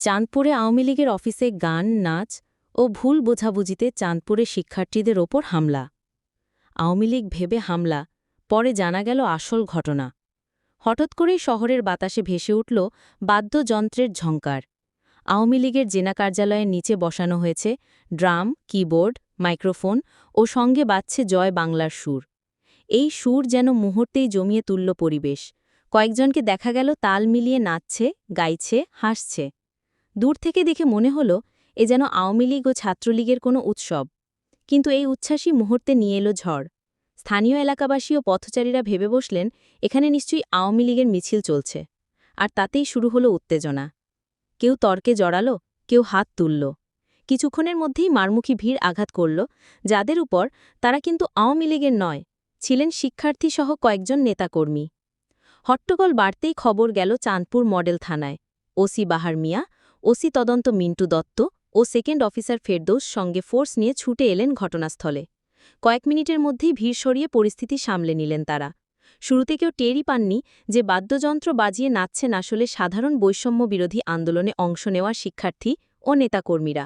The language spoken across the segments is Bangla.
চাঁদপুরে আওয়ামী লীগের অফিসে গান, নাচ ও ভুল বোঝাবুঝিতে চাঁদপুরের শিক্ষার্থীদের ওপর হামলা। আওয়ামী লীগ ভেবে হামলা, পরে জানা গেল আসল ঘটনা। হঠাৎ করেই শহরের বাতাসে ভেসে উঠল বাদ্যযন্ত্রের ঝঙ্কার। আওয়ামী লীগের জেলা কার্যালয়ের নিচে বসানো হয়েছে ড্রাম, কিবোর্ড, মাইক্রোফোন ও সঙ্গে বাজছে জয় বাংলার সুর। এই সুর যেন মুহূর্তেই জমিয়ে তুলল পরিবেশ। কয়েকজনকে দেখা গেল তাল মিলিয়ে নাচছে, গাইছে, হাসছে। দূর থেকে দেখে মনে হল এ যেন আওয়ামী লীগ ও ছাত্রলীগের কোনো উৎসব। কিন্তু এই উচ্ছ্বাসী মুহূর্তে নিয়ে এলো ঝড়। স্থানীয় এলাকাবাসী ও পথচারীরা ভেবে বসলেন এখানে নিশ্চয়ই আওয়ামী লীগের মিছিল চলছে। আর তাতেই শুরু হলো উত্তেজনা। কেউ তর্কে জড়ালো, কেউ হাত তুলল। কিছুক্ষণের মধ্যেই মারমুখী ভিড় আঘাত করল, যাদের উপর তারা কিন্তু আওয়ামী লীগের নয়, ছিলেন শিক্ষার্থীসহ কয়েকজন নেতাকর্মী। হট্টগোল বাড়তেই খবর গেল চাঁদপুর মডেল থানায়। ওসি বাহার মিয়া, ওসি তদন্ত মিন্টু দত্ত ও সেকেন্ড অফিসার ফেরদৌস সঙ্গে ফোর্স নিয়ে ছুটে এলেন ঘটনাস্থলে। কয়েক মিনিটের মধ্যেই ভিড় সরিয়ে পরিস্থিতি সামলে নিলেন তারা। শুরুতে কেউ টেরই পাননি যে বাদ্যযন্ত্র বাজিয়ে নাচছেন আসলে সাধারণ বৈষম্য বিরোধী আন্দোলনে অংশ নেওয়া শিক্ষার্থী ও নেতাকর্মীরা।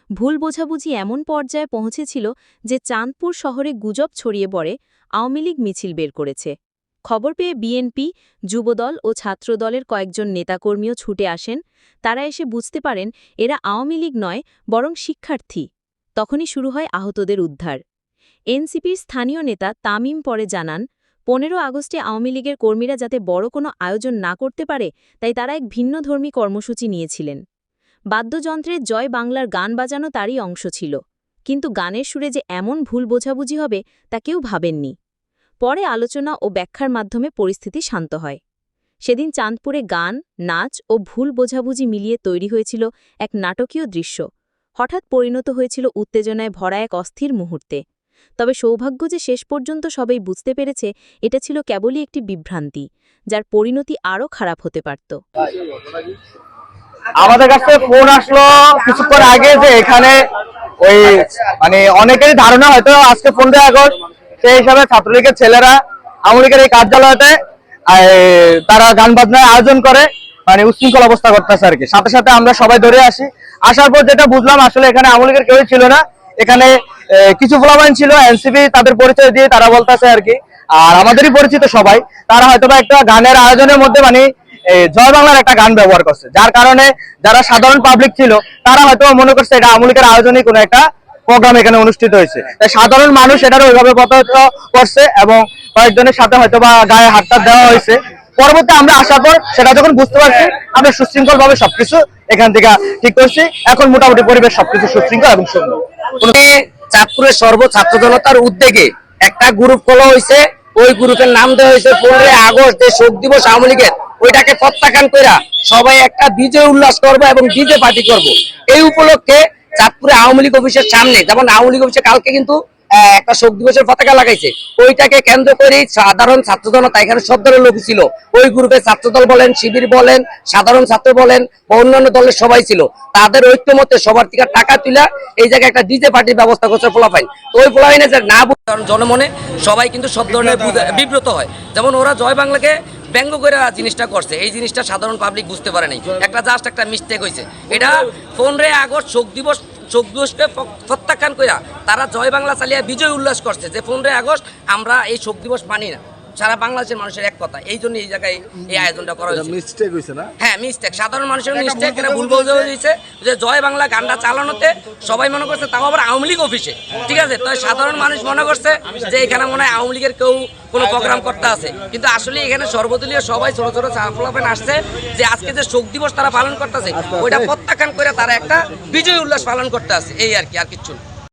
ভুল বোঝাবুঝি এমন পর্যায়ে পৌঁছেছিল যে চাঁদপুর শহরে গুজব ছড়িয়ে পড়ে আওয়ামী লীগ মিছিল বের করেছে। খবর পেয়ে বিএনপি, যুবদল ও ছাত্রদলের কয়েকজন নেতাকর্মীও ছুটে আসেন। তারা এসে বুঝতে পারেন এরা আওয়ামী লীগ নয়, বরং শিক্ষার্থী। তখনই শুরু হয় আহতদের উদ্ধার। এনসিপির স্থানীয় নেতা তামিম পরে জানান, 15 আগস্টে আওয়ামী লীগের কর্মীরা যাতে বড় কোনো আয়োজন না করতে পারে, তাই তারা এক ভিন্নধর্মী কর্মসূচি নিয়েছিলেন। বাদ্যযন্ত্রের জয় বাংলার গান বাজানো তারই অংশ ছিল। কিন্তু গানের সুরে যে এমন ভুল বোঝাবুঝি হবে তা কেউ ভাবেননি। পরে আলোচনা ও ব্যাখ্যার মাধ্যমে পরিস্থিতি শান্ত হয়। সেদিন চাঁদপুরে গান, নাচ ও ভুল বোঝাবুঝি মিলিয়ে তৈরি হয়েছিল এক নাটকীয় দৃশ্য। হঠাৎ পরিণত হয়েছিল উত্তেজনায় ভরা এক অস্থির মুহূর্তে। তবে সৌভাগ্য যে শেষ পর্যন্ত সবাই বুঝতে পেরেছে এটা ছিল কেবলই একটি বিভ্রান্তি, যার পরিণতি আরও খারাপ হতে পারত। আমাদের কাছে ফোন আসলো কিছুক্ষণ আগে যে এখানে ওই অনেকেরই ধারণা হয়তো আজকে 15 আগস্ট সেই হিসাবে ছাত্রলীগের ছেলেরা আওয়ামী লীগের এই কার্যালয়তে তারা গান বাজনার আয়োজন করে, উচ্ছৃঙ্খল অবস্থা করতেছে আর কি। সাথে সাথে আমরা সবাই ধরে আসি। আসার পর যেটা বুঝলাম আসলে এখানে আওয়ামী লীগের কেউই ছিল না। এখানে কিছু পোলাপাইন ছিল, এনসিপি তাদের পরিচয় দিয়ে তারা বলতেছে আর কি। আর আমাদেরই পরিচিত সবাই, তারা হয়তো একটা গানের আয়োজনের মধ্যে জয় বাংলার একটা গান ব্যবহার করছে, যার কারণে যারা সাধারণ পাবলিক ছিল তারা হয়তো মনে করছে এটা আওয়ামী লীগের আয়োজনে কোনো একটা প্রোগ্রাম এখানে অনুষ্ঠিত হয়েছে। তাই সাধারণ মানুষ এটার ওইভাবে প্রতারিত করছে এবং কয়েকজনের সাথে হয়তো বা গায়ে হাতটা দেওয়া হয়েছে। পরবর্তী আমরা আসার পর সেটা যখন বুঝতে পারছি, আমরা সুশৃঙ্খল ভাবে সবকিছু এখান থেকে ঠিক করছি। এখন মোটামুটি পরিবেশ সবকিছু সুশৃঙ্খল এবং সুন্দর। চাঁদপুরের সর্ব ছাত্র জনতার উদ্যোগে একটা গ্রুপ খোলা হয়েছে। ওই গ্রুপের নাম দেওয়া হয়েছে 15 আগস্ট যে শোক দিবস আওয়ামী লীগের। ওইটাকে প্রত্যাখ্যান করে সবাই একটা বিজয় উল্লাস করবো এবং ডিজে পার্টি করব। এই উপলক্ষে চাঁদপুরে আওয়ামী লীগ অফিসের সামনে, যেমন আওয়ামী লীগ অফিসে কালকে কিন্তু একটা শোক দিবসের পতাকা লাগাইছে, ওইটাকে কেন্দ্র করে সাধারণ ছাত্র জনতা, এখানে সব দলের লোক ছিল। ওই গ্রুপে ছাত্রদল বলেন, শিবির বলেন, সাধারণ ছাত্র বলেন, অন্যান্য দলের সবাই ছিল। তাদের ঐক্যমতে সবার থেকে টাকা তুলে এই জায়গায় একটা ডিজে পার্টির ব্যবস্থা করছে পোলাপাইন। তো ওই পোলাপাইনে যে না কারণ জনমনে সবাই কিন্তু সব ধরনের বিব্রত হয়। যেমন ওরা জয় বাংলাকে ব্যঙ্গ করে জিনিসটা করছে, এই জিনিসটা সাধারণ পাবলিক বুঝতে পারে নাই। একটা মিস্টেক হয়েছে। এটা 15 আগস্ট শোক দিবসকে প্রত্যাখ্যান করে তারা জয় বাংলা চালিয়ে বিজয় উল্লাস করছে যে 15 আগস্ট আমরা এই শোক দিবস মানি না। সারা বাংলাদেশের মানুষের এক কথা, এই জন্য এই জায়গায় এই আয়োজনটা করা হয়েছে। মিস্টেক হয়েছে না? হ্যাঁ, মিস্টেক, সাধারণ মানুষের মিস্টেক। এটা ভুল বোঝাবুঝি যে জয় বাংলা গানটা চালানোতে সবাই মনে করছে তাও আবার আওয়ামী লীগ অফিসে, ঠিক আছে। তো সাধারণ মানুষ মনে করছে যে এখানে মনে হয় আওয়ামী লীগের কেউ কোনো প্রোগ্রাম করতে আছে, কিন্তু আসলে এখানে সর্বদলীয় সবাই ছোট ছোট পোলাপাইন আসছে যে আজকে যে শোক দিবস তারা পালন করতেছে ওইটা প্রত্যাখ্যান করে তারা একটা বিজয় উল্লাস পালন করতে আছে, এই আর কি, আর কিচ্ছু।